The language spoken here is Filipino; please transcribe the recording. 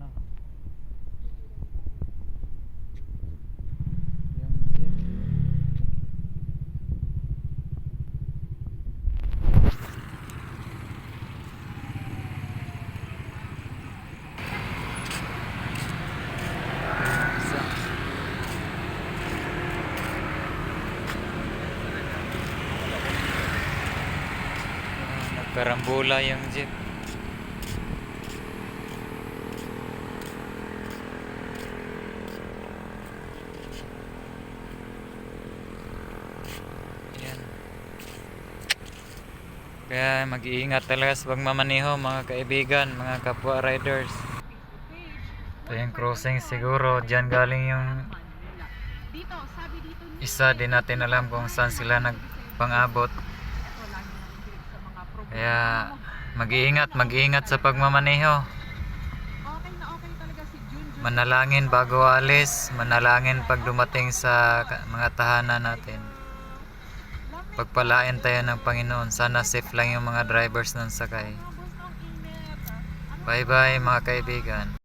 ano, yung jeep. Isa. Nagkarambola yung jeep. Yan. Kaya mag-iingat talaga sa pagmamaneho mga kaibigan, mga kapwa riders. Ito yung crossing siguro, dyan galing yung isa, din natin alam kung saan sila nagpang-abot. Kaya mag-iingat sa pagmamaneho. Manalangin bago alis, manalangin pag dumating sa mga tahanan natin. Pagpalain tayo ng Panginoon, sana safe lang yung mga drivers ng sakay. Bye bye mga kaibigan.